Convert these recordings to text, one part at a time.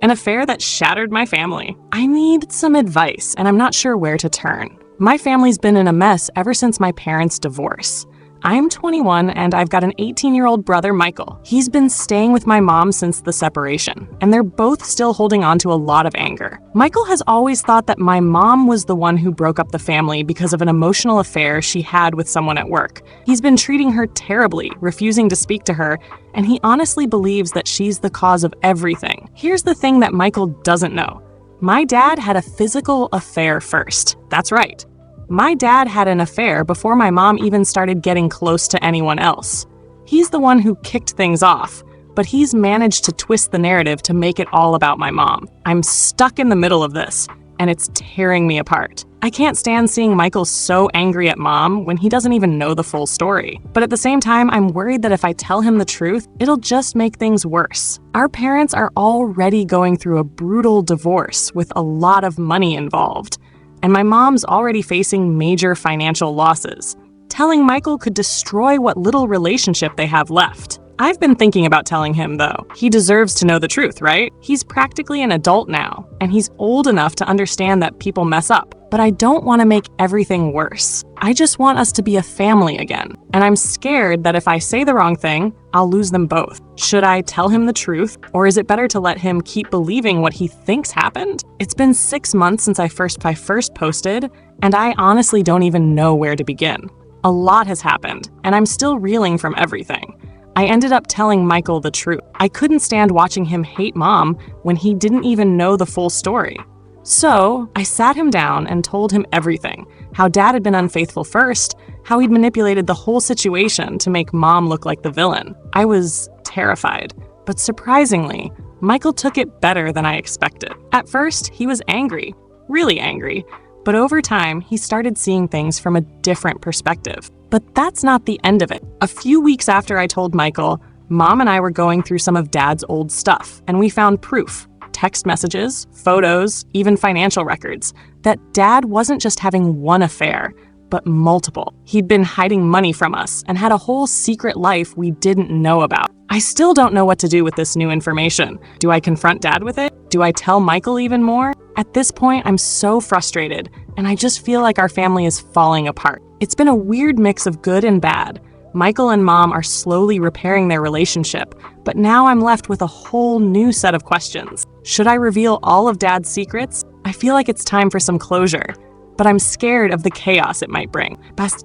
an affair that shattered my family. I need some advice, and I'm not sure where to turn. My family's been in a mess ever since my parents' divorce. I'm 21 and I've got an 18-year-old brother, Michael. He's been staying with my mom since the separation, and they're both still holding on to a lot of anger. Michael has always thought that my mom was the one who broke up the family because of an emotional affair she had with someone at work. He's been treating her terribly, refusing to speak to her, and he honestly believes that she's the cause of everything. Here's the thing that Michael doesn't know. My dad had a physical affair first. That's right. My dad had an affair before my mom even started getting close to anyone else. He's the one who kicked things off, but he's managed to twist the narrative to make it all about my mom. I'm stuck in the middle of this, and it's tearing me apart. I can't stand seeing Michael so angry at mom when he doesn't even know the full story. But at the same time, I'm worried that if I tell him the truth, it'll just make things worse. Our parents are already going through a brutal divorce with a lot of money involved. And my mom's already facing major financial losses. Telling Michael could destroy what little relationship they have left. I've been thinking about telling him, though. He deserves to know the truth, right? He's practically an adult now, and he's old enough to understand that people mess up. But I don't want to make everything worse. I just want us to be a family again. And I'm scared that if I say the wrong thing, I'll lose them both. Should I tell him the truth, or is it better to let him keep believing what he thinks happened? It's been 6 months since I first posted, and I honestly don't even know where to begin. A lot has happened, and I'm still reeling from everything. I ended up telling Michael the truth. I couldn't stand watching him hate mom when he didn't even know the full story. So I sat him down and told him everything. How dad had been unfaithful first, how he'd manipulated the whole situation to make mom look like the villain. I was terrified, but surprisingly, Michael took it better than I expected. At first, he was angry, really angry, but over time, he started seeing things from a different perspective. But that's not the end of it. A few weeks after I told Michael, mom and I were going through some of dad's old stuff, and we found proof, text messages, photos, even financial records, that dad wasn't just having one affair, but multiple. He'd been hiding money from us and had a whole secret life we didn't know about. I still don't know what to do with this new information. Do I confront dad with it? Do I tell Michael even more? At this point, I'm so frustrated, and I just feel like our family is falling apart. It's been a weird mix of good and bad. Michael and mom are slowly repairing their relationship, but now I'm left with a whole new set of questions. Should I reveal all of dad's secrets? I feel like it's time for some closure, but I'm scared of the chaos it might bring.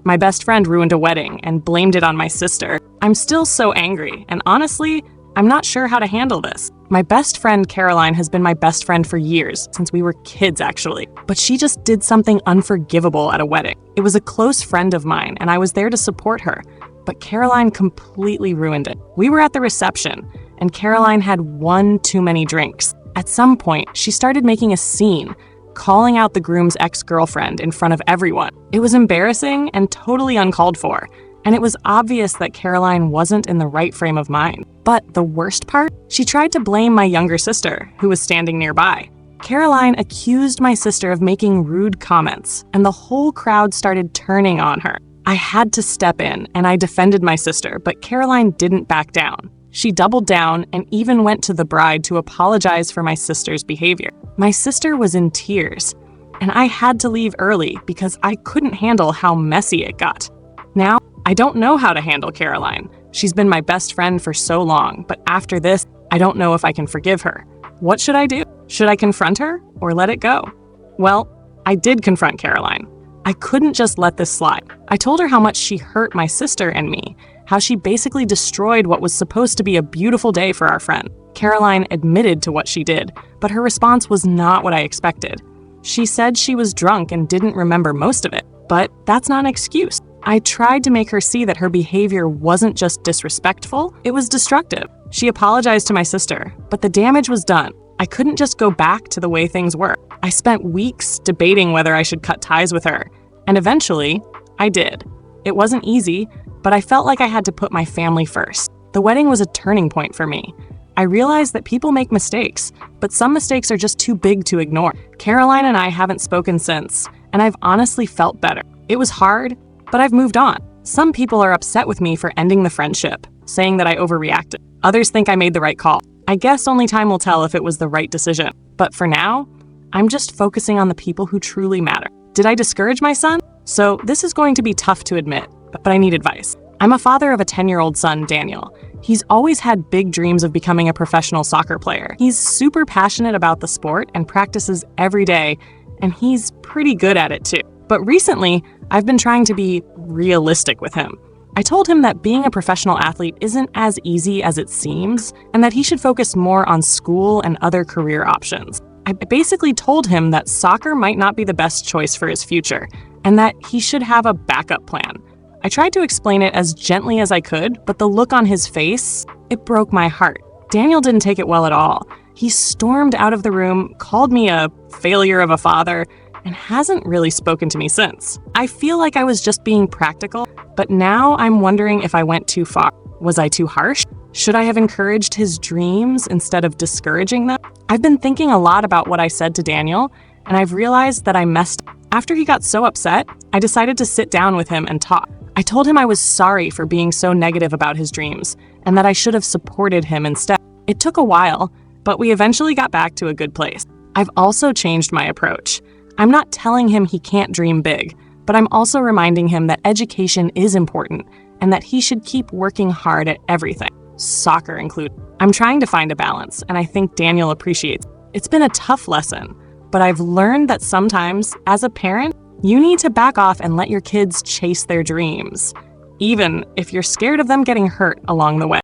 My best friend ruined a wedding and blamed it on my sister. I'm still so angry, and honestly, I'm not sure how to handle this. My best friend Caroline has been my best friend for years, since we were kids actually, but she just did something unforgivable at a wedding. It was a close friend of mine, and I was there to support her, but Caroline completely ruined it. We were at the reception, and Caroline had one too many drinks. At some point, she started making a scene, calling out the groom's ex-girlfriend in front of everyone. It was embarrassing and totally uncalled for, and it was obvious that Caroline wasn't in the right frame of mind. But the worst part? She tried to blame my younger sister, who was standing nearby. Caroline accused my sister of making rude comments, and the whole crowd started turning on her. I had to step in, and I defended my sister, but Caroline didn't back down. She doubled down and even went to the bride to apologize for my sister's behavior. My sister was in tears, and I had to leave early because I couldn't handle how messy it got. Now, I don't know how to handle Caroline. She's been my best friend for so long, but after this, I don't know if I can forgive her. What should I do? Should I confront her or let it go? Well, I did confront Caroline. I couldn't just let this slide. I told her how much she hurt my sister and me, how she basically destroyed what was supposed to be a beautiful day for our friend. Caroline admitted to what she did, but her response was not what I expected. She said she was drunk and didn't remember most of it, but that's not an excuse. I tried to make her see that her behavior wasn't just disrespectful, it was destructive. She apologized to my sister, but the damage was done. I couldn't just go back to the way things were. I spent weeks debating whether I should cut ties with her, and eventually, I did. It wasn't easy, but I felt like I had to put my family first. The wedding was a turning point for me. I realized that people make mistakes, but some mistakes are just too big to ignore. Caroline and I haven't spoken since, and I've honestly felt better. It was hard, but I've moved on. Some people are upset with me for ending the friendship, saying that I overreacted. Others think I made the right call. I guess only time will tell if it was the right decision. But for now, I'm just focusing on the people who truly matter. Did I discourage my son? So this is going to be tough to admit, but I need advice. I'm a father of a 10-year-old son, Daniel. He's always had big dreams of becoming a professional soccer player. He's super passionate about the sport and practices every day, and he's pretty good at it too. But recently, I've been trying to be realistic with him. I told him that being a professional athlete isn't as easy as it seems, and that he should focus more on school and other career options. I basically told him that soccer might not be the best choice for his future, and that he should have a backup plan. I tried to explain it as gently as I could, but the look on his face, it broke my heart. Daniel didn't take it well at all. He stormed out of the room, called me a failure of a father, and hasn't really spoken to me since. I feel like I was just being practical, but now I'm wondering if I went too far. Was I too harsh? Should I have encouraged his dreams instead of discouraging them? I've been thinking a lot about what I said to Daniel, and I've realized that I messed up. After he got so upset, I decided to sit down with him and talk. I told him I was sorry for being so negative about his dreams, and that I should have supported him instead. It took a while, but we eventually got back to a good place. I've also changed my approach. I'm not telling him he can't dream big, but I'm also reminding him that education is important and that he should keep working hard at everything, soccer included. I'm trying to find a balance, and I think Daniel appreciates it. It's been a tough lesson, but I've learned that sometimes, as a parent, you need to back off and let your kids chase their dreams, even if you're scared of them getting hurt along the way.